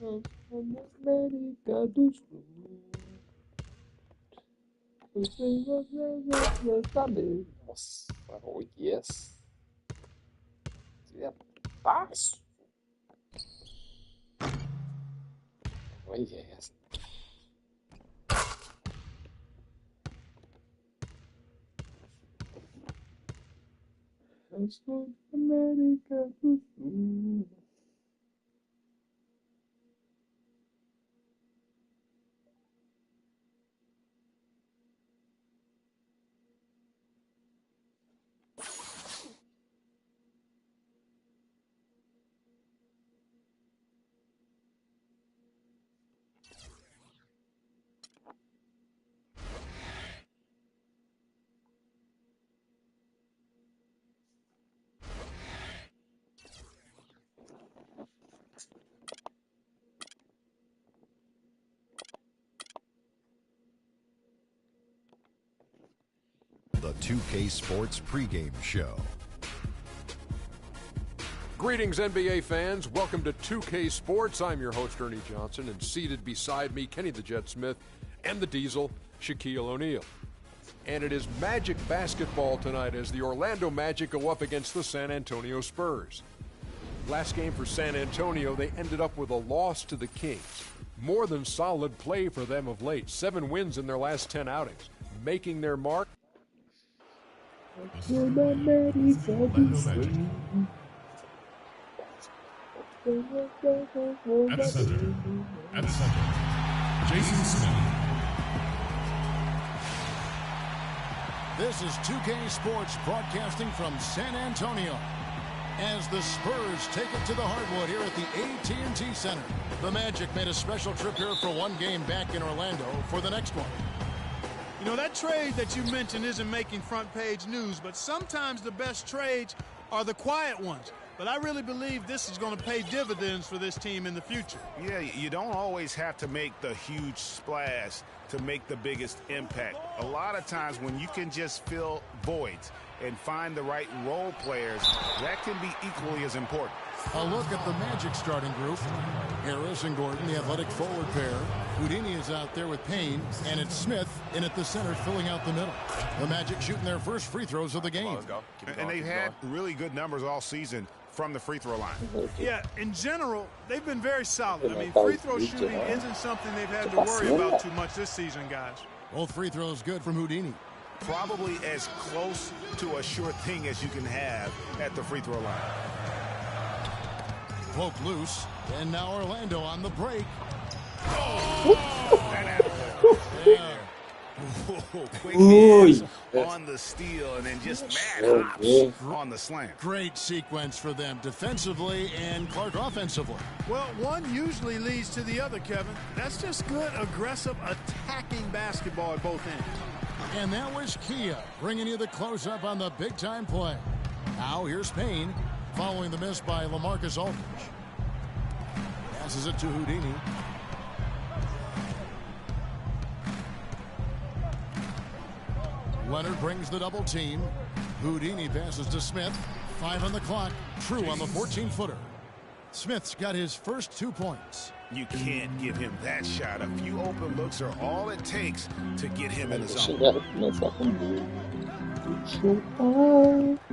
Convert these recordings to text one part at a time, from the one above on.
América do Sul. Eu sei você já sabe. Nossa, oh yes. Dietaço. Oh yes. Eu sou da América do Sul. The 2K Sports pregame show. Greetings, NBA fans. Welcome to 2K Sports. I'm your host, Ernie Johnson, and seated beside me, Kenny the Jet Smith, and the Diesel, Shaquille O'Neal. And it is Magic basketball tonight as the Orlando Magic go up against the San Antonio Spurs. Last game for San Antonio, they ended up with a loss to the Kings. More than solid play for them of late. 7 wins in their last 10 outings, making their mark. At center, Jason Smith. This is 2K Sports broadcasting from San Antonio as the Spurs take it to the hardwood here at the AT&T Center. The Magic made a special trip here for one game back in Orlando for the next one. You know, that trade that you mentioned isn't making front page news, but sometimes the best trades are the quiet ones. But I really believe this is going to pay dividends for this team in the future. Yeah, you don't always have to make the huge splash to make the biggest impact. A lot of times when you can just fill voids and find the right role players, that can be equally as important. A look at the Magic starting group. Harris and Gordon, the athletic forward pair. Houdini is out there with Payne, and it's Smith in at the center filling out the middle. The Magic shooting their first free throws of the game. And they've had really good numbers all season from the free throw line. Yeah, in general, they've been very solid. I mean, free throw shooting isn't something they've had to worry about too much this season, guys. Both free throws good from Houdini. Probably as close to a sure thing as you can have at the free throw line. Poke loose, and now Orlando on the break. Quick hands on the steal and then just mad hops on the slam. Great sequence for them defensively and Clark offensively. Well, one usually leads to the other, Kevin. That's just good, aggressive, attacking basketball at both ends. And that was Kia bringing you the close-up on the big-time play. Now here's Payne following the miss by LaMarcus Aldridge. Passes it to Houdini. Leonard brings the double team. Houdini passes to Smith. 5 on the clock. True on the 14-footer. Smith's got his first 2 points. You can't give him that shot. A few open looks are all it takes to get him in the zone.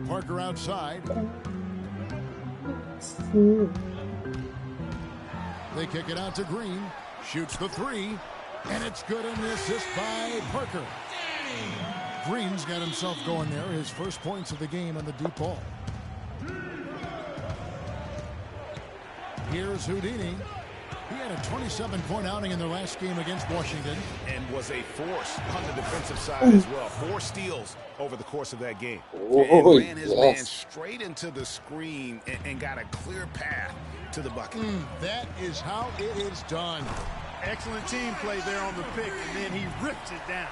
Parker outside. They kick it out to Green. Shoots the 3. And it's good, and the assist by Parker. Green's got himself going there. His first points of the game on the deep ball. Here's Houdini. He had a 27-point outing in their last game against Washington. And was a force on the defensive side as well. 4 steals over the course of that game. And ran his man straight into the screen and got a clear path to the bucket. That is how it is done. Excellent team play there on the pick, and then he rips it down.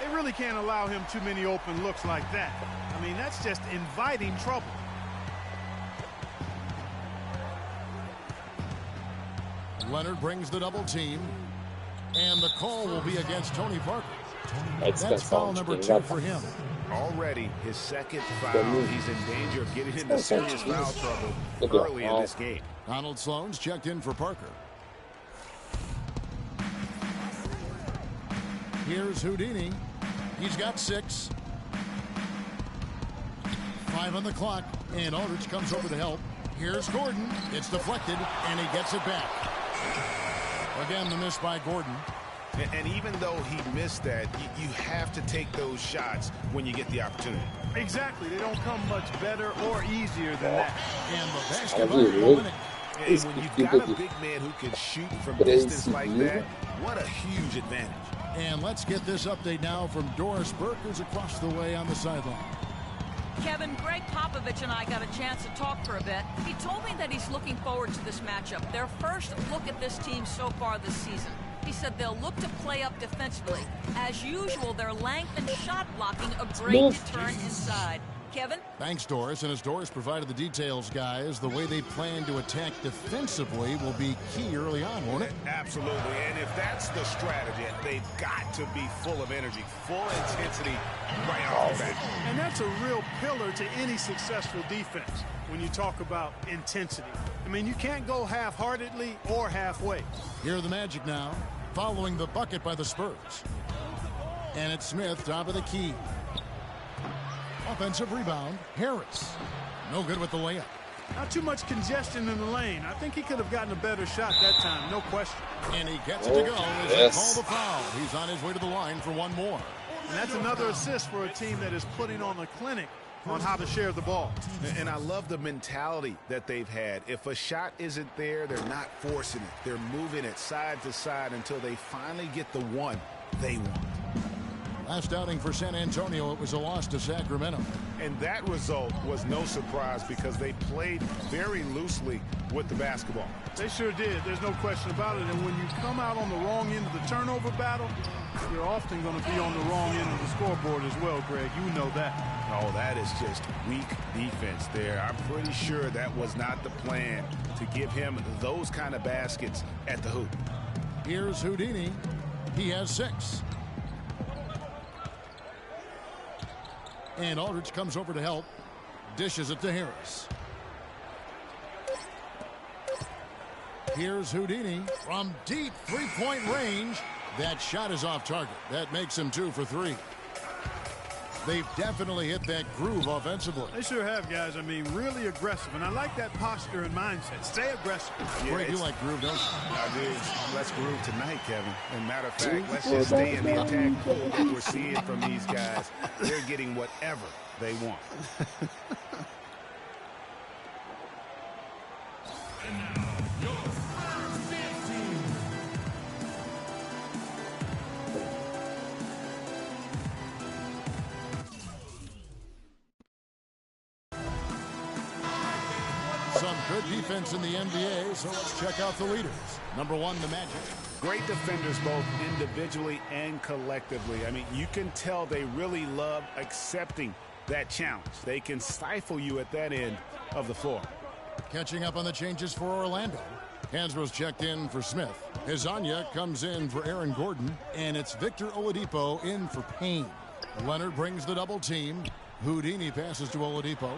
They really can't allow him too many open looks like that. I mean, that's just inviting trouble. Leonard brings the double team, and the call will be against Tony Parker. That's foul number 2 for him. Already his second foul. He's in danger of getting into serious foul trouble early in this game. Donald Sloan's checked in for Parker. Here's Houdini. He's got 6. 5 on the clock, and Aldridge comes over to help. Here's Gordon. It's deflected, and he gets it back. Again, the miss by Gordon. And even though he missed that, you have to take those shots when you get the opportunity. Exactly. They don't come much better or easier than that. And the basketball winning. And when you've got a big man who can shoot from distance like that, what a huge advantage. And let's get this update now from Doris Burke, who's across the way on the sideline. Kevin, Greg Popovich and I got a chance to talk for a bit. He told me that he's looking forward to this matchup. Their first look at this team so far this season. He said they'll look to play up defensively. As usual, their length and shot blocking a great deterrent inside. Kevin? Thanks, Doris. And as Doris provided the details, guys, the way they plan to attack defensively will be key early on, won't it? Absolutely. And if that's the strategy, they've got to be full of energy, full intensity right off the bat. And that's a real pillar to any successful defense when you talk about intensity. I mean, you can't go half-heartedly or halfway. Here are the Magic now, following the bucket by the Spurs. And it's Smith, top of the key. Offensive rebound, Harris. No good with the layup. Not too much congestion in the lane. I think he could have gotten a better shot that time, no question. And he gets it to go as they call the foul. He's on his way to the line for one more. And that's another assist for a team that is putting on a clinic on how to share the ball. And I love the mentality that they've had. If a shot isn't there, they're not forcing it. They're moving it side to side until they finally get the one they want. Last outing for San Antonio, it was a loss to Sacramento. And that result was no surprise because they played very loosely with the basketball. They sure did. There's no question about it. And when you come out on the wrong end of the turnover battle, you're often going to be on the wrong end of the scoreboard as well, Greg. You know that. Oh, that is just weak defense there. I'm pretty sure that was not the plan to give him those kind of baskets at the hoop. Here's Houdini. He has 6. And Aldridge comes over to help. Dishes it to Harris. Here's Houdini from deep three-point range. That shot is off target. That makes him 2 for 3. They've definitely hit that groove offensively. They sure have, guys. I mean, really aggressive. And I like that posture and mindset. Stay aggressive. Yeah, Greg, you like groove, don't you? I do. Let's groove tonight, Kevin. And matter of fact, let's just stay in the attack pool that we're seeing from these guys. They're getting whatever they want. Some good defense in the NBA, so let's check out the leaders. Number 1, the Magic. Great defenders both individually and collectively. I mean, you can tell they really love accepting that challenge. They can stifle you at that end of the floor. Catching up on the changes for Orlando. Hansbrough's checked in for Smith. Hezonja comes in for Aaron Gordon, and it's Victor Oladipo in for Payne. Leonard brings the double team. Houdini passes to Oladipo.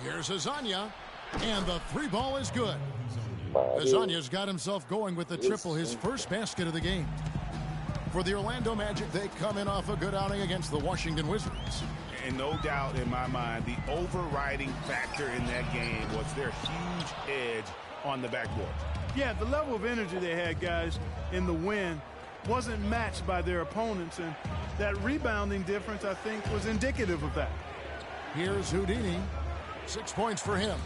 Here's Hezonja. And the 3-ball is good. Hezonja's got himself going with the triple, his first basket of the game. For the Orlando Magic, they come in off a good outing against the Washington Wizards. And no doubt in my mind, the overriding factor in that game was their huge edge on the backboard. Yeah, the level of energy they had, guys, in the win wasn't matched by their opponents. And that rebounding difference, I think, was indicative of that. Here's Houdini. 6 points for him.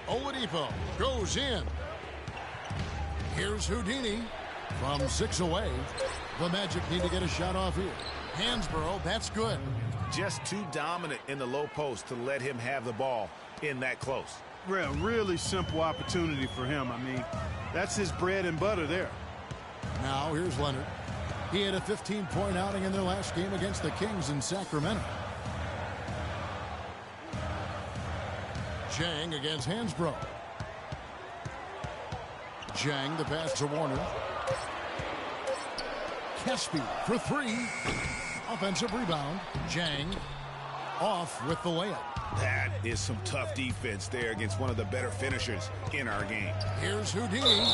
Oladipo goes in. Here's Houdini from 6 away. The Magic need to get a shot off here. Hansbrough, that's good. Just too dominant in the low post to let him have the ball in that close. Really simple opportunity for him. I mean, that's his bread and butter there. Now here's Leonard. He had a 15-point outing in their last game against the Kings in Sacramento. Jang against Hansbrough. Jang, the pass to Warner. Kespi for 3. Offensive rebound. Jang off with the layup. That is some tough defense there against one of the better finishers in our game. Here's Houdini.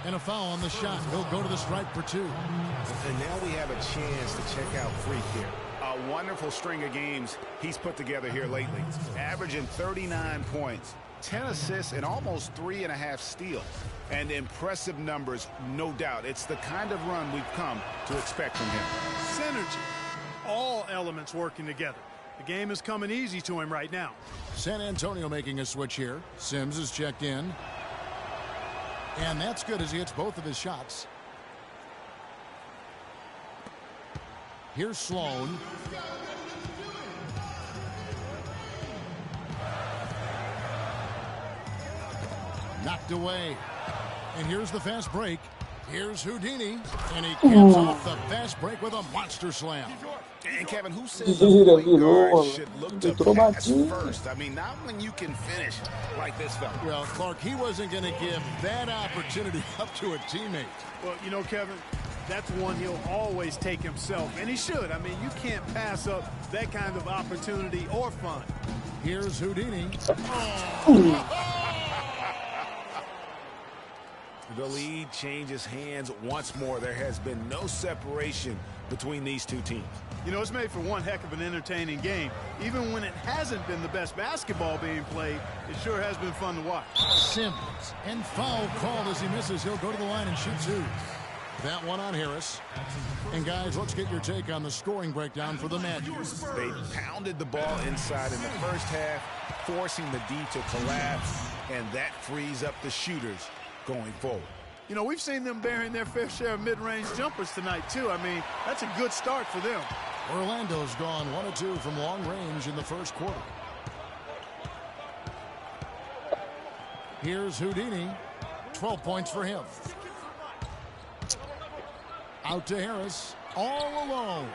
And a foul on the shot. He'll go to the stripe for 2. And now we have a chance to check out Freak here. A wonderful string of games he's put together here lately. Averaging 39 points, 10 assists, and almost 3.5 steals. And impressive numbers, no doubt. It's the kind of run we've come to expect from him. Synergy. All elements working together. The game is coming easy to him right now. San Antonio making a switch here. Sims is checked in. And that's good as he hits both of his shots. Here's Sloan. Knocked away. And here's the fast break. Here's Houdini. And he caps off the fast break with a monster slam. And Kevin, who says a point guard should look to pass first? I mean, not when you can finish like this fella. Well, Clark, he wasn't going to give that opportunity up to a teammate. Well, you know, Kevin, that's one he'll always take himself, and he should. I mean, you can't pass up that kind of opportunity or fun. Here's Houdini. The lead changes hands once more. There has been no separation between these two teams. You know, it's made for one heck of an entertaining game. Even when it hasn't been the best basketball being played, it sure has been fun to watch. Sims, and foul called as he misses. He'll go to the line and shoot 2. That one on Harris. And guys, let's get your take on the scoring breakdown for the Magic. They pounded the ball inside in the first half, forcing the D to collapse, and that frees up the shooters going forward. You know, we've seen them bearing their fair share of mid-range jumpers tonight, too. I mean, that's a good start for them. Orlando's gone 1 of 2 from long range in the first quarter. Here's Houdini. 12 points for him. Out to Harris. All alone.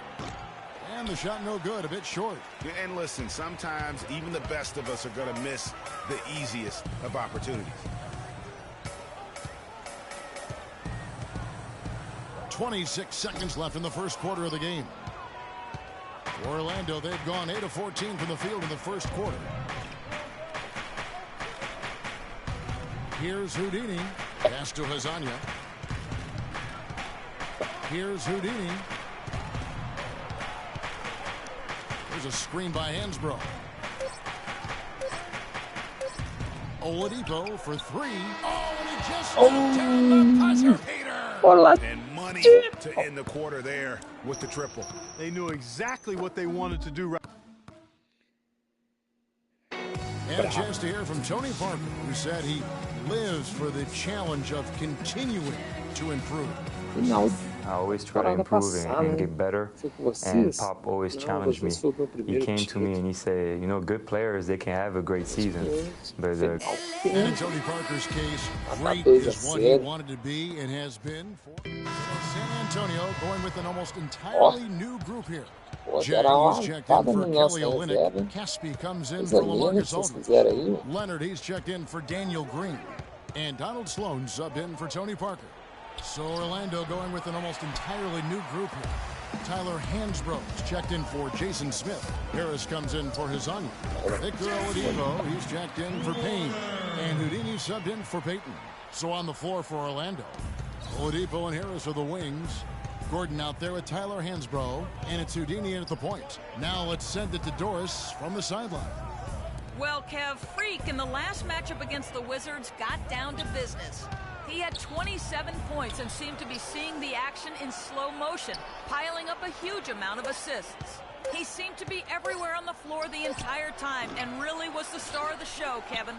And the shot no good, a bit short. Yeah, and listen, sometimes even the best of us are going to miss the easiest of opportunities. 26 seconds left in the first quarter of the game. Orlando, they've gone 8 of 14 from the field in the first quarter. Here's Houdini. Pass to Hazanya. Here's Houdini. There's a screen by Hansbrough. Oladipo for 3. Oh, and he just down the buzzer beater. And money to end the quarter there with the triple. They knew exactly what they wanted to do. And a chance to hear from Tony Parker, who said he lives for the challenge of continuing to improve. I always try to improve and get better, and Pop always challenged me. He came to me and he said, you know, good players, they can have a great season. But and in Tony Parker's case, great is what he wanted to be and has been for San Antonio, going with an almost entirely new group here. Jack, he's checked in for Kelly Olynyk. Caspi comes in for LaMarcus Aldridge. Leonard, he's checked in for Daniel Green. And Donald Sloan subbed in for Tony Parker. So Orlando going with an almost entirely new group here. Tyler Hansbrough checked in for Jason Smith. Harris comes in for Hazanya. Victor Oladipo, he's checked in for Payne. And Houdini subbed in for Payton. So on the floor for Orlando, Oladipo and Harris are the wings. Gordon out there with Tyler Hansbrough. And it's Houdini in at the point. Now let's send it to Doris from the sideline. Well, Kev, Freak in the last matchup against the Wizards got down to business. He had 27 points and seemed to be seeing the action in slow motion, piling up a huge amount of assists. He seemed to be everywhere on the floor the entire time and really was the star of the show, Kevin.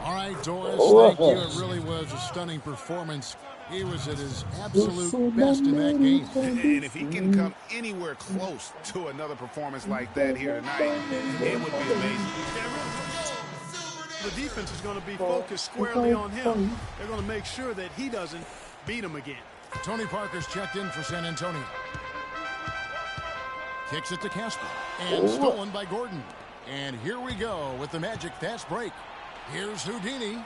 All right, Doris, thank you. It really was a stunning performance. He was at his absolute best in that game. And if he can come anywhere close to another performance like that here tonight, it would be amazing. The defense is going to be focused squarely on him. They're going to make sure that he doesn't beat him again. Tony Parker's checked in for San Antonio. Kicks it to Casper. And stolen by Gordon. And here we go with the Magic fast break. Here's Houdini.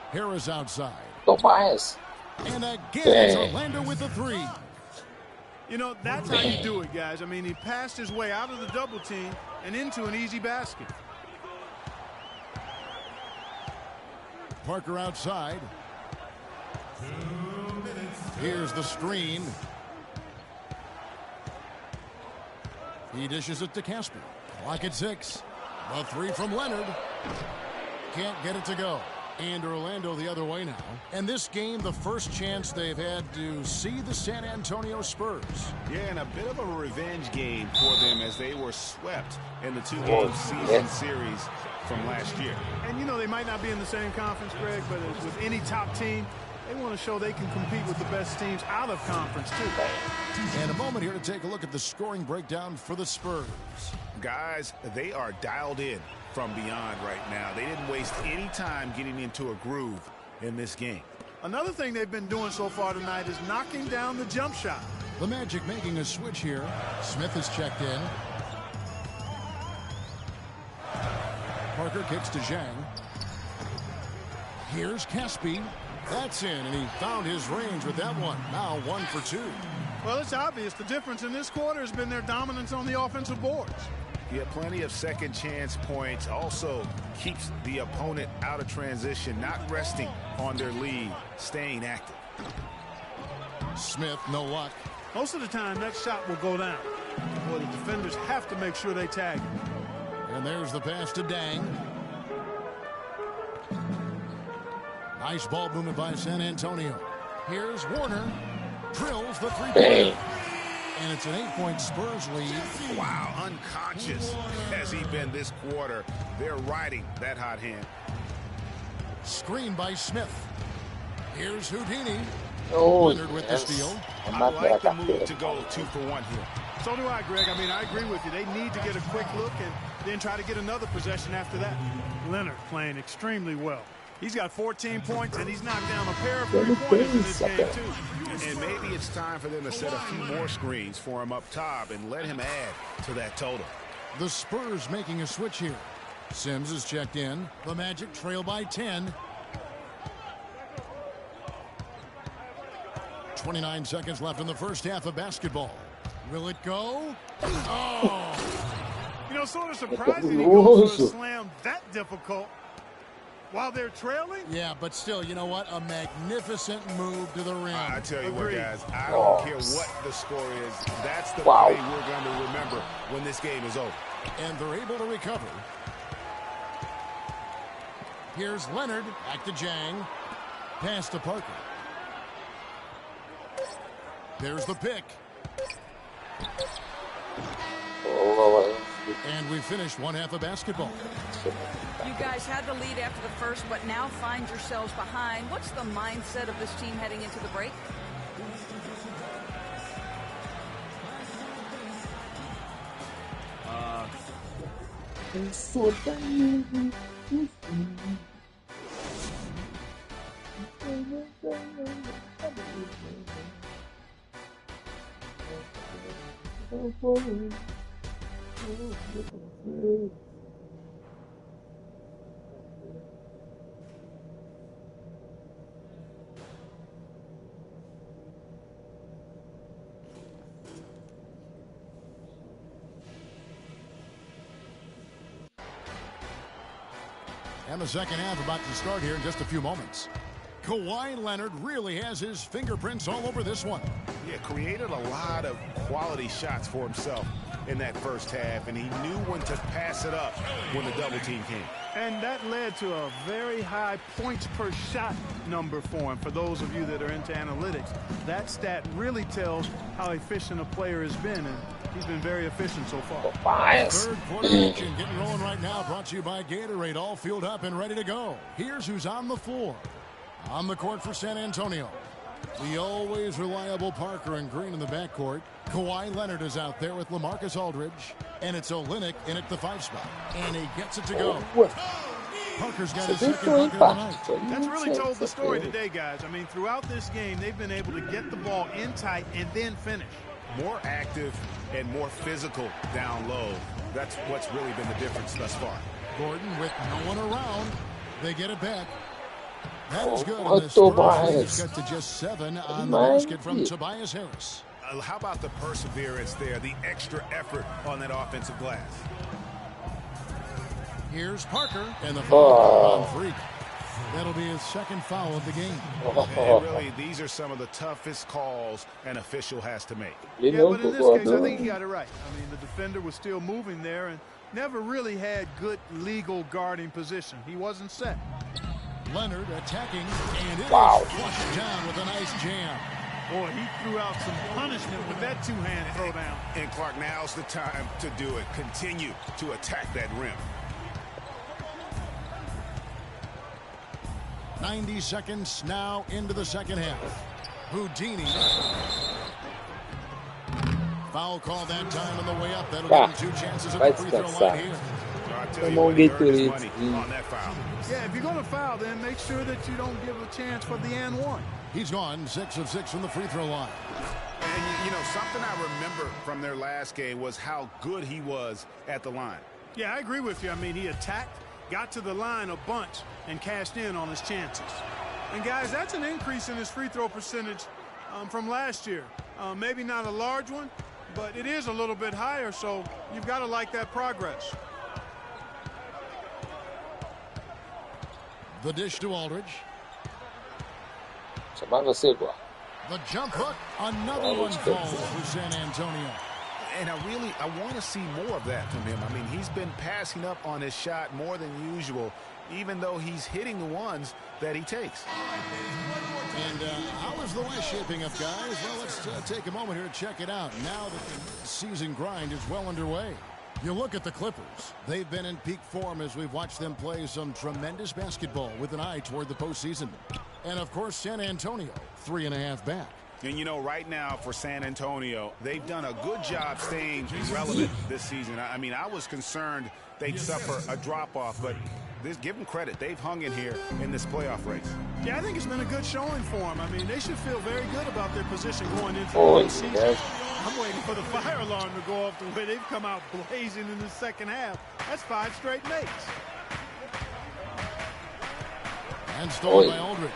Harris outside. And again, it's Orlando with the 3. You know, that's how you do it, guys. I mean, he passed his way out of the double team and into an easy basket. Parker outside. Here's the screen. He dishes it to Casper. Clock at 6. The 3 from Leonard. Can't get it to go. And Orlando the other way now. And this game, the first chance they've had to see the San Antonio Spurs. Yeah, and a bit of a revenge game for them as they were swept in the 2-game season series from last year. And, you know, they might not be in the same conference, Greg, but as with any top team, they want to show they can compete with the best teams out of conference, too. And a moment here to take a look at the scoring breakdown for the Spurs. Guys, they are dialed in from beyond right now. They didn't waste any time getting into a groove in this game. Another thing they've been doing so far tonight is knocking down the jump shot. The Magic making a switch here. Smith is checked in. Parker kicks to Zhang. Here's Caspi. That's in, and he found his range with that one. Now 1 for 2. Well, it's obvious the difference in this quarter has been their dominance on the offensive boards. Yeah, plenty of second chance points. Also keeps the opponent out of transition, not resting on their lead, staying active. Smith, no luck. Most of the time, that shot will go down. Boy, the defenders have to make sure they tag him. And there's the pass to Dang. Nice ball movement by San Antonio. Here's Warner. Drills the 3-pointer. And it's an 8-point Spurs lead. Wow, unconscious has he been this quarter. They're riding that hot hand. Screen by Smith. Here's Houdini. Oh, Leonard with the steal. I like the move to go 2 for 1 here. So do I, Greg. I mean, I agree with you. They need to get a quick look and then try to get another possession after that. Leonard playing extremely well. He's got 14 points, and he's knocked down a pair of 3-pointers in this game, too. And maybe it's time for them to set a few more screens for him up top and let him add to that total. The Spurs making a switch here. Sims is checked in. The Magic trail by 10. 29 seconds left in the first half of basketball. Will it go? Oh! You know, sort of surprising he goes for a slam that difficult while they're trailing. Yeah, but still, you know what? A magnificent move to the rim. I tell you what, guys, I don't care what the score is. That's the play we're going to remember when this game is over. And they're able to recover. Here's Leonard. Back to Zhang. Pass to Parker. There's the pick. And we finished one half of basketball. You guys had the lead after the first, but now find yourselves behind. What's the mindset of this team heading into the break? And the second half about to start here in just a few moments. Kawhi Leonard really has his fingerprints all over this one. Yeah, created a lot of quality shots for himself in that first half, and he knew when to pass it up when the double team came. And that led to a very high points per shot number for him. For those of you that are into analytics, that stat really tells how efficient a player has been, and he's been very efficient so far. Third quarter action getting rolling right now, brought to you by Gatorade, all fueled up and ready to go. Here's who's on the floor. On the court for San Antonio, the always reliable Parker and Green in the backcourt. Kawhi Leonard is out there with LaMarcus Aldridge, and it's Olynyk in at the 5 spot, and he gets it to go. Parker's got his second bucket of the night. That's really told the story today, guys. I mean, throughout this game, they've been able to get the ball in tight and then finish. More active and more physical down low. That's what's really been the difference thus far. Gordon with no one around. They get it back. That is good. And the Spurs got to just 7 on the basket from Tobias Harris. How about the perseverance there, the extra effort on that offensive glass? Here's Parker and the foul on Freak. That'll be his second foul of the game. And really, these are some of the toughest calls an official has to make. Yeah, but in this case, I think he got it right. I mean, the defender was still moving there and never really had good legal guarding position. He wasn't set. Leonard attacking, and it is flushed down with a nice jam. Boy, he threw out some punishment with that two-hand throwdown. And Clark, now's the time to do it. Continue to attack that rim. 90 seconds now into the second half. Houdini. Foul call that time on the way up. That'll give him 2 chances at the free throw line here. Yeah, if you're going to foul, then make sure that you don't give a chance for the and one. He's gone 6 of 6 from the free throw line. And, you know, something I remember from their last game was how good he was at the line. Yeah, I agree with you. I mean, he attacked, got to the line a bunch, and cashed in on his chances. And, guys, that's an increase in his free throw percentage from last year. Maybe not a large one, but it is a little bit higher, so you've got to like that progress. The dish to Aldridge. The jump hook, another one falls for San Antonio. And I want to see more of that from him. I mean, he's been passing up on his shot more than usual, even though he's hitting the ones that he takes. And how is the West shaping up, guys? Well, let's take a moment here to check it out. Now that the season grind is well underway. You look at the Clippers. They've been in peak form as we've watched them play some tremendous basketball with an eye toward the postseason. And, of course, San Antonio, 3.5 back. And, you know, right now for San Antonio, they've done a good job staying relevant this season. I mean, I was concerned they'd suffer a drop-off, but give them credit. They've hung in here in this playoff race. Yeah, I think it's been a good showing for them. I mean, they should feel very good about their position going into the postseason. Yes. I'm waiting for the fire alarm to go off the way they've come out blazing in the second half. That's 5 straight makes. And stolen by Aldridge.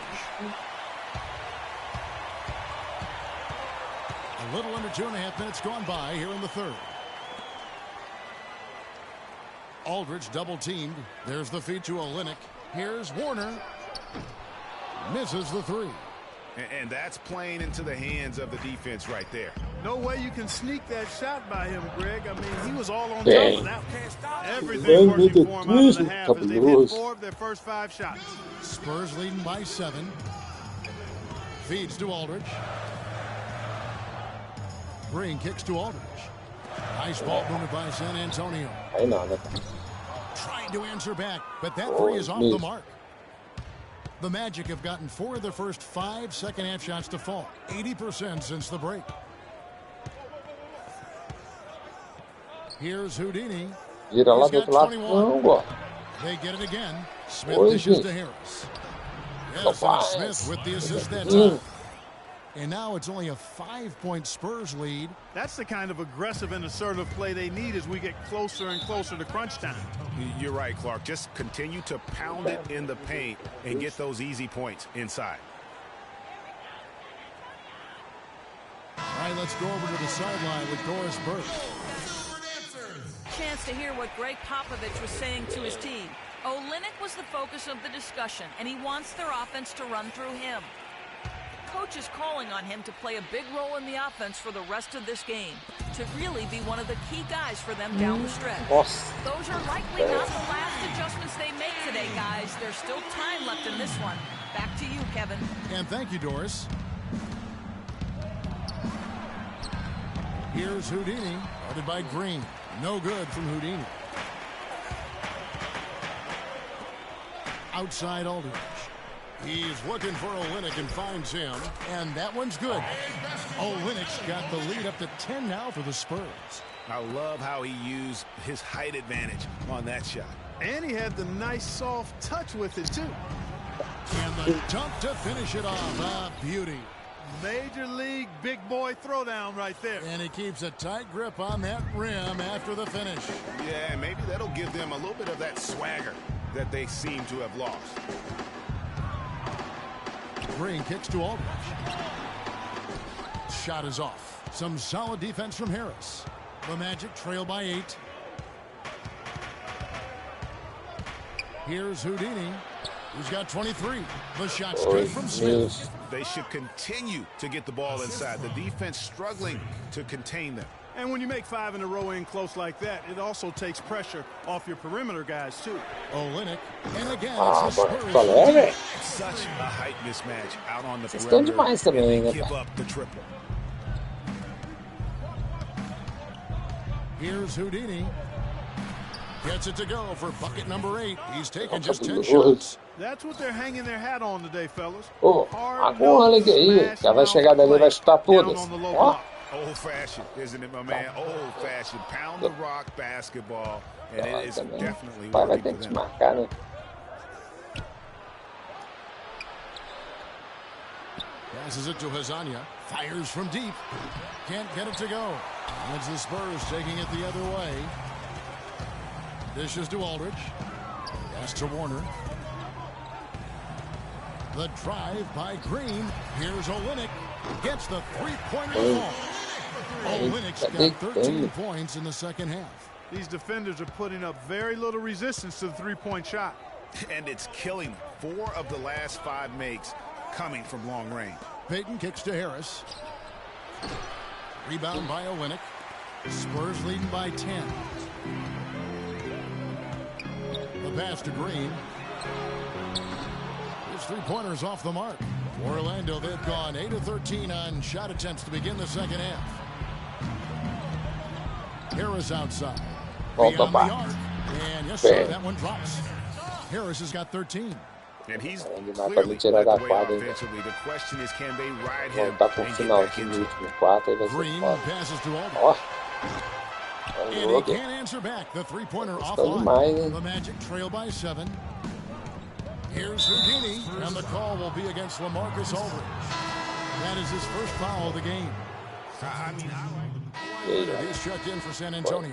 A little under 2.5 minutes gone by here in the third. Aldridge double teamed. There's the feed to Olynyk. Here's Warner. Misses the 3. And that's playing into the hands of the defense right there. No way you can sneak that shot by him, Greg. I mean, he was all on top of that. Everything working for him out of the half as they've hit 4 of their first 5 shots. Spurs leading by 7. Feeds to Aldridge. Green kicks to Aldridge. Nice ball movement by San Antonio. Trying to answer back, but that 3 is off the mark. The Magic have gotten 4 of their first 5 second-half shots to fall. 80% since the break. Here's Houdini. He's got 21. They get it again. Smith dishes to Harris. Yes, and Smith with the assist that time. And now it's only a 5-point Spurs lead. That's the kind of aggressive and assertive play they need as we get closer and closer to crunch time. You're right, Clark. Just continue to pound it in the paint and get those easy points inside. All right, let's go over to the sideline with Doris Burke. Chance to hear what Greg Popovich was saying to his team. Olynyk was the focus of the discussion, and he wants their offense to run through him. Coach is calling on him to play a big role in the offense for the rest of this game, to really be one of the key guys for them down the stretch. Those are likely not the last adjustments they make today, guys. There's still time left in this one. Back to you, Kevin. And thank you, Doris. Here's Houdini, guarded by Green. No good from Houdini. Outside Aldridge. He's looking for Olynyk and finds him, and that one's good. Olynyk's got the lead up to 10 now for the Spurs. I love how he used his height advantage on that shot. And he had the nice soft touch with it, too. And the dunk to finish it off. Beauty. Major league big boy throwdown right there. And he keeps a tight grip on that rim after the finish. Yeah, maybe that'll give them a little bit of that swagger that they seem to have lost. Green kicks to Aldridge. Shot is off. Some solid defense from Harris. The Magic trail by 8. Here's Houdini. He's got 23. The shot straight from Smith. They should continue to get the ball inside. The defense struggling to contain them. And when you make 5 in a row in close like that, it also takes pressure off your perimeter guys, too. Olynyk, and again, Ah, it's the agora Spurs. falou, velho. Such a height mismatch out on the Vocês estão perimeter. demais também, né, Give cara? up the triple. Here's Houdini. Gets it to go for bucket number 8. He's taken just 10 Cabuloso. shots. That's what they're hanging their hat on today, fellas. Ô, agora olha aí, já vai chegar dali e vai chutar todas. Ó, Old-fashioned, isn't it, my man? Old-fashioned. Pound the rock basketball, and it is também. definitely O pai vai working ter for que te them. marcar, né? Passes it to Hazania. Fires from deep. Can't get it to go. And it's the Spurs taking it the other way. Dishes to Aldridge. Pass to Warner. The drive by Green. Here's Olynyk. Gets the three-pointer ball. Olynyk's got 13 points in the second half. These defenders are putting up very little resistance to the three-point shot. And it's killing 4 of the last 5 makes coming from long range. Payton kicks to Harris. Rebound by Olynyk. Spurs leading by 10. The pass to Green. His three-pointers off the mark. For Orlando, they've gone 8 of 13 on shot attempts to begin the second half. Harris outside. Beyond the arc. And yes, sir, that one drops. Harris has got 13. And he's Vai clearly tirar led da the way quadra, hein? offensively. The question is, can they ride Vão him tá com o and get back finalzinho into no it? último quarto, aí vai ser Green foda. passes to Aldridge. Ó, And he jogo. can't answer back. The three-pointer Estão offline. demais, hein? The Magic trail by 7. Here's Houdini, and the call will be against LaMarcus Aldridge. That is his first foul of the game. He's checked in for San Antonio.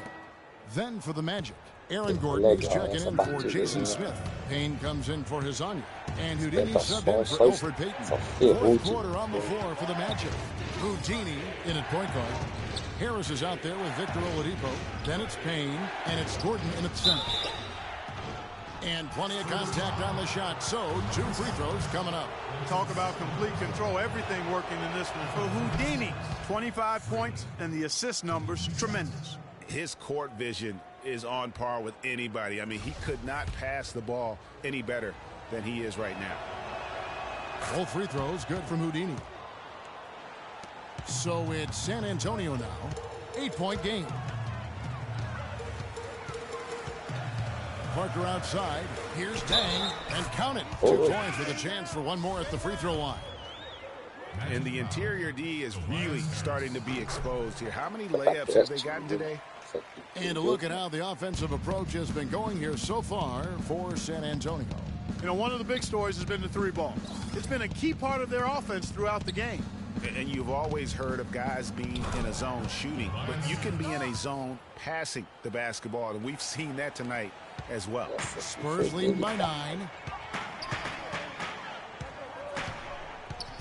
Then for the Magic, Aaron Gordon is checking in for Jason Smith. Payne comes in for Hazania. And Houdini subbed in for Elfrid Payton. Fourth quarter on the floor for the Magic. Houdini in at point guard. Harris is out there with Victor Oladipo. Then it's Payne, and it's Gordon in at center. And plenty of contact on the shot, so 2 free throws coming up. Talk about complete control. Everything working in this one. For Houdini, 25 points, and the assist numbers, tremendous. His court vision is on par with anybody. I mean, he could not pass the ball any better than he is right now. Both free throws good from Houdini. So it's San Antonio now. 8-point game. Parker outside. Here's Dang. And count it. 2 points with a chance for one more at the free throw line. And the interior D is really starting to be exposed here. How many layups have they gotten today? And a look at how the offensive approach has been going here so far for San Antonio. You know, one of the big stories has been the 3-ball. It's been a key part of their offense throughout the game. And you've always heard of guys being in a zone shooting, but you can be in a zone passing the basketball, and we've seen that tonight as well. Spurs leading by 9.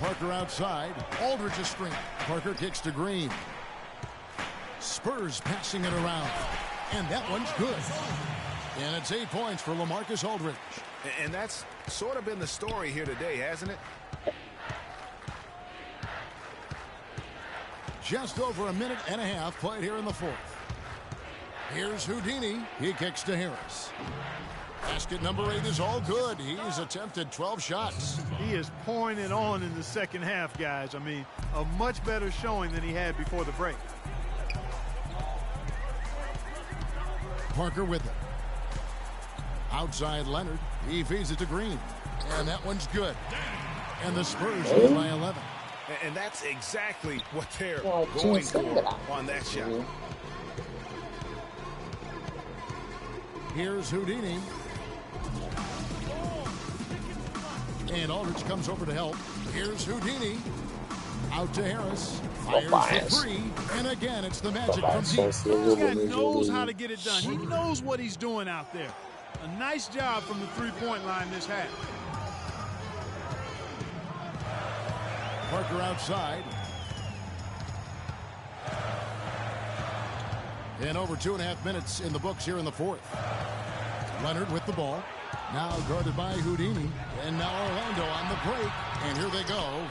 Parker outside. Aldridge a screen. Parker kicks to Green. Spurs passing it around. And that one's good. And it's 8 points for LaMarcus Aldridge. And that's sort of been the story here today, hasn't it? Just over a minute and a half played here in the fourth. Here's Houdini. He kicks to Harris. Basket number 8 is all good. He's attempted 12 shots. He is pouring it on in the second half, guys. I mean, a much better showing than he had before the break. Parker with it. Outside Leonard. He feeds it to Green. And that one's good. And the Spurs lead by 11. And that's exactly what they're going for on that shot. Here's Houdini. And Aldridge comes over to help. Here's Houdini. Out to Harris. Fires for 3. And again, it's the Magic from deep. This guy knows how to get it done. He knows what he's doing out there. A nice job from the three-point line this half. Parker outside. And over 2.5 minutes in the books here in the fourth. Leonard with the ball. Now guarded by Houdini. And now Orlando on the break. And here they go.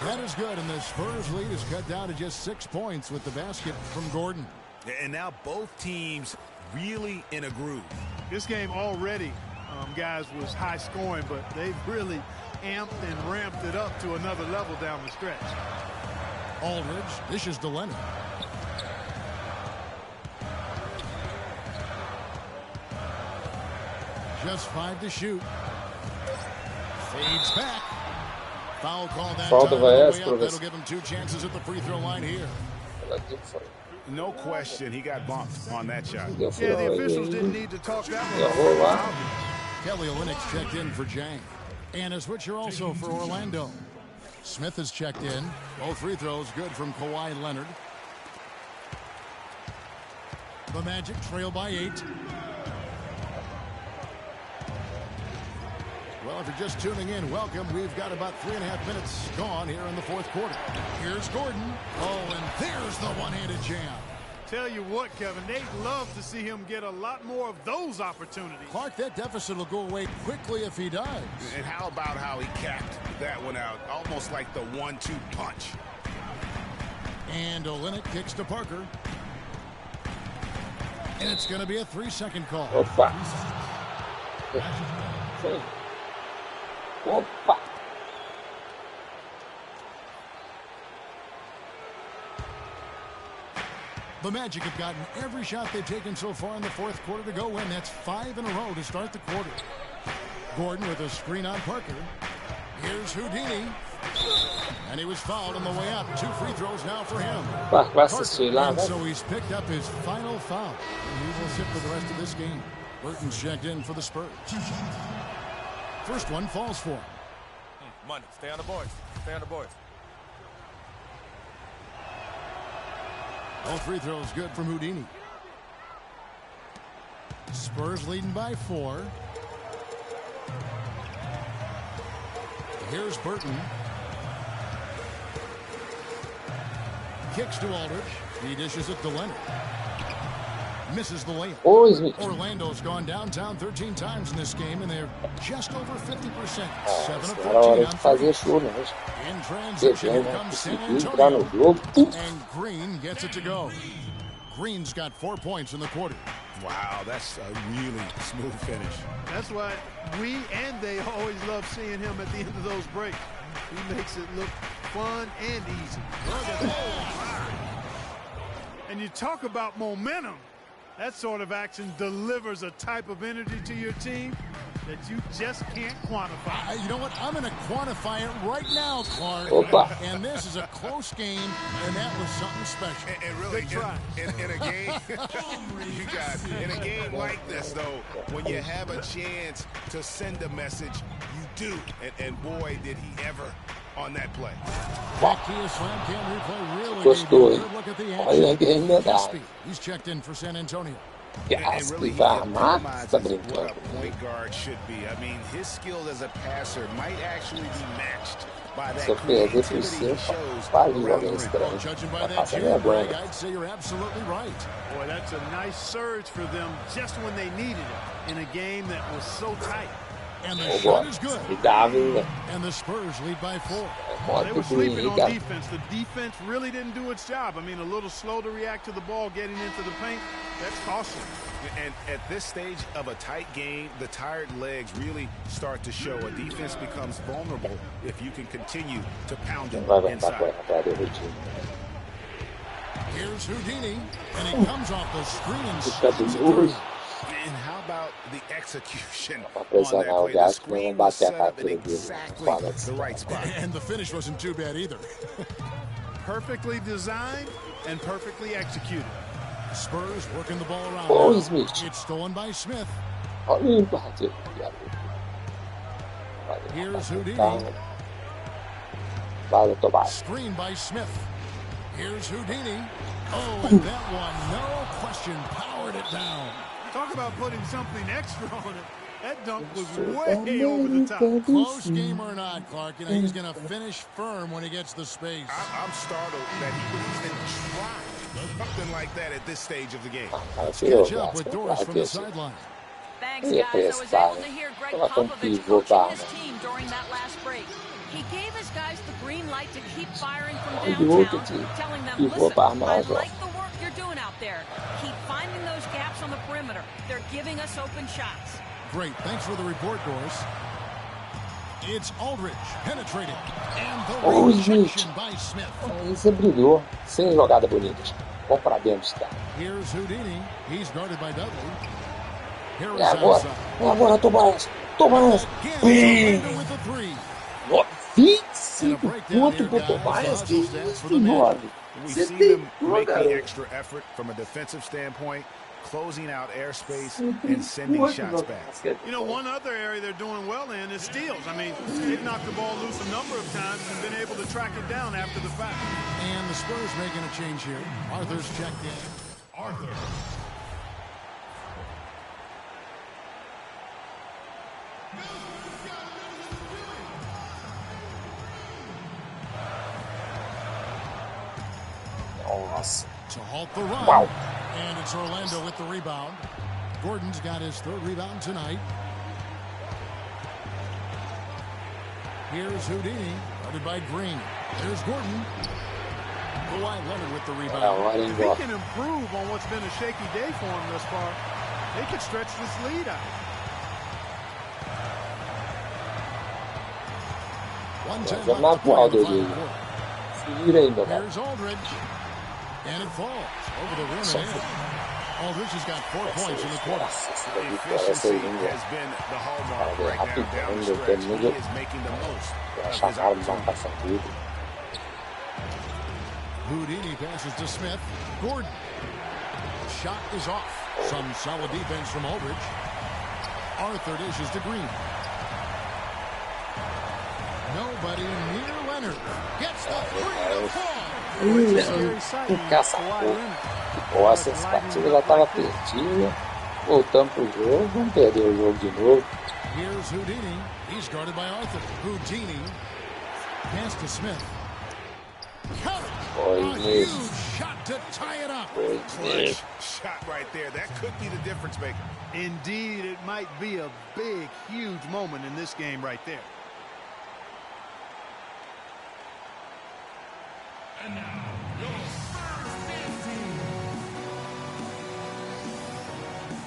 That is good, and the Spurs lead is cut down to just 6 points with the basket from Gordon. And now both teams really in a groove. This game already, guys, was high scoring, but they've really amped and ramped it up to another level down the stretch. Aldridge dishes to Leonard. Just 5 to shoot. Fades back. Foul call that time. That'll give him 2 chances at the free throw line here. No question, he got bumped on that shot. Yeah, the officials didn't need to talk that one. Kelly Olynyk's checked in for Jang. And a switcher also for Orlando. Smith has checked in. Both free throws good from Kawhi Leonard. The Magic trail by 8. Well, if you're just tuning in, welcome. We've got about 3.5 minutes gone here in the fourth quarter. Here's Gordon. Oh, and there's the one-handed jam. Tell you what, Kevin, they'd love to see him get a lot more of those opportunities. Clark, that deficit will go away quickly if he does. And how about how he capped that one out? Almost like the 1-2 punch. And Olynyk kicks to Parker. And it's going to be a 3-second call. Opa. Opa. The Magic have gotten every shot they've taken so far in the fourth quarter to go in. That's 5 in a row to start the quarter. Gordon with a screen on Parker. Here's Houdini. And he was fouled on the way up. 2 free throws now for him. And so he's picked up his final foul. And he will sit for the rest of this game. Burton's checked in for the Spurs. First one falls for him. Money. Stay on the boards. Stay on the boards. All free throws good from Houdini. Spurs leading by 4. Here's Burton. Kicks to Aldridge. He dishes it to Leonard. Misses the layup. Orlando's gone downtown 13 times in this game, and they're just over 50%. 7 of 14 on three. In transition, here comes San Antonio. And Green gets it to go. Green's got 4 points in the quarter. Wow, that's a really smooth finish. That's why we and they always love seeing him at the end of those breaks. He makes it look fun and easy. And you talk about momentum. That sort of action delivers a type of energy to your team that you just can't quantify. You know what? I'm going to quantify it right now, Clark. And this is a close game, and that was something special. And really, in a game, you guys, in a game like this, though, when you have a chance to send a message, you do. And boy, did he ever on that play. Back to your slam cam replay. Really good look at the action. He's checked in for San Antonio. And really, he epitomizes what a point guard should be. I mean, his skill as a passer might actually be matched by that creativity he shows around the rim. Judging by that jam break, I'd say you're absolutely right. Boy, that's a nice surge for them just when they needed it in a game that was so tight. And the shot is good. And the Spurs lead by 4. They were sleeping on defense. The defense really didn't do its job. I mean, a little slow to react to the ball getting into the paint. That's costly. And at this stage of a tight game, the tired legs really start to show. A defense becomes vulnerable if you can continue to pound them inside. Here's Houdini, and he comes off the screen. And how about the execution on that play? The screen was set up in exactly the right spot. And the finish wasn't too bad either. Perfectly designed and perfectly executed. Spurs working the ball around. It's stolen by Smith. Here's Houdini. Screen by Smith. Here's Houdini. Oh, and that one, no question, powered it down. Talk about putting something extra on it. That dunk was way over the top. Close game or not, Clark, you know, he's going to finish firm when he gets the space. I'm startled that he would even try something like that at this stage of the game. Let's catch up with Doris from the sideline. Thanks, guys. I was able to hear Greg Popovich coaching his team during that last break. He gave his guys the green light to keep firing from downtown, telling them, listen, I like the work you're doing out there. Keep finding those gaps on the perimeter. They're giving us open shots. Great. Thanks for the report, Doris. It's Aldridge penetrating. And the rejection by Smith. Aí você brilhou. Sem jogada bonita. Vamos pra dentro, cara. Here's Houdini. He's guarded by Dudley. Here É agora. É agora, Tobias. Tobias. 25 pontos pro Tobias. Que isso, jovem. We've seen them making extra effort from a defensive standpoint, closing out airspace and sending shots back. You know, one other area they're doing well in is steals. I mean, they've knocked the ball loose a number of times and been able to track it down after the fact. And the Spurs making a change here. Arthur's checked in. Arthur. To halt the run. Wow. And it's Orlando with the rebound. Gordon's got his third rebound tonight. Here's Houdini, guarded by Green. There's Gordon. Kawhi Leonard with the rebound. If he can improve on what's been a shaky day for him thus far, they could stretch this lead out. Here's Aldridge. And it falls over the rim and in. Aldridge has got 4 points in the quarter. Efficiency has been the hallmark right now down the stretch. He is making the most of his opportunity. Houdini passes to Smith. Gordon. Shot is off. Some solid defense from Aldridge. Arthur dishes to Green. Nobody near Leonard. Gets the 3 to 4. Caça-fogo. Nossa, essa partida já estava perdida. Voltamos pro jogo, vamos perder o jogo de novo. Here's Houdini. He's guarded by Arthur. Houdini. Pass to Smith. Foi mesmo. Shot to tie it up. Clutch shot right there. That could be the difference maker. Indeed, it might be a big, huge moment in this game right there. And now, your Spurs team.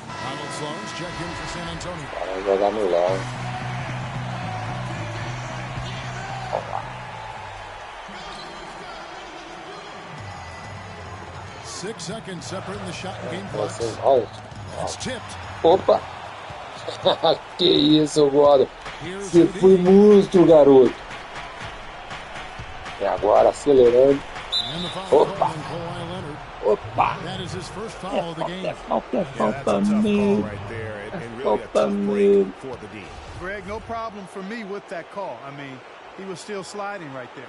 Donald Sloan's check in for San Antonio. Vai jogar no Léo. 6 seconds separating the shot and game clock. It's tipped. Opa! Que isso, Gordon? Você foi monstro, garoto. E agora acelerando. Opa! Opa! Falta mesmo. Falta mesmo. Greg, no problem for me with that call. I mean, he was still sliding right there.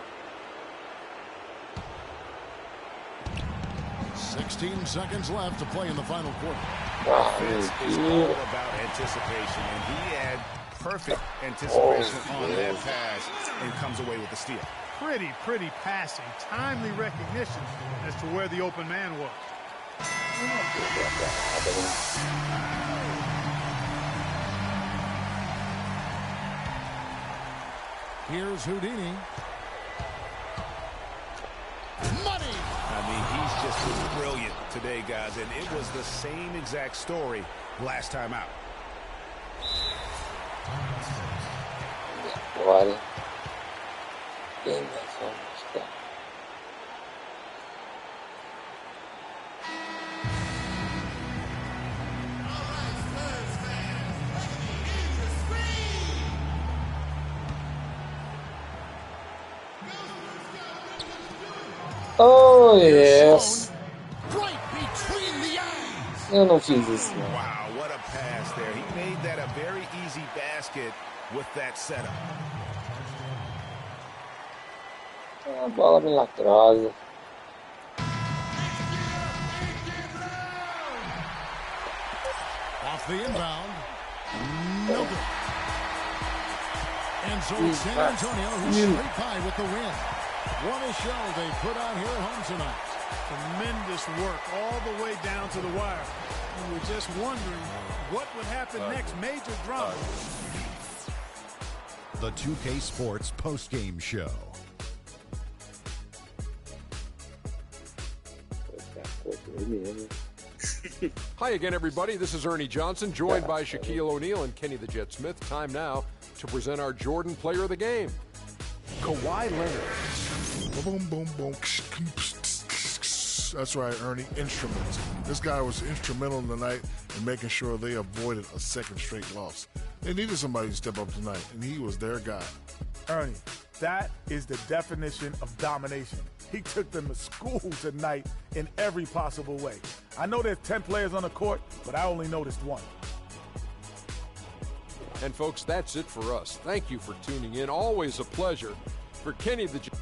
16 seconds left to play in the final quarter. Offense is all about anticipation, and he had perfect anticipation on that pass and comes away with the steal. Pretty passing. Timely recognition as to where the open man was. Here's Houdini. Money! I mean, he's just brilliant today, guys, and it was the same exact story last time out. Agora, quem nós vamos ter? Oh, yes. Eu não fiz isso. Wow, what a pass there. He made that a very easy basket with that setup. É uma bola milagrosa. Off the inbound. No good. And so it's San Antonio who's straight by with the win. What a show they put on here at home tonight. Tremendous work all the way down to the wire. We were just wondering What would happen next? Major drama. The 2K Sports postgame show. Hi again, everybody. This is Ernie Johnson, joined by Shaquille O'Neal and Kenny the Jet Smith. Time now to present our Jordan Player of the Game, Kawhi Leonard. Boom, boom, boom. That's right, Ernie. Instruments. This guy was instrumental tonight in making sure they avoided a second straight loss. They needed somebody to step up tonight, and he was their guy. Ernie, that is the definition of domination. He took them to school tonight in every possible way. I know there's 10 players on the court, but I only noticed one. And folks, that's it for us. Thank you for tuning in. Always a pleasure. For Kenny the Jet.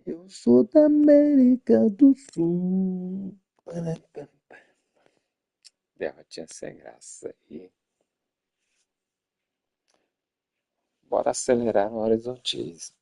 Eu sou da América do Sul. Derrotinha sem graça aí. Bora acelerar no horizontismo.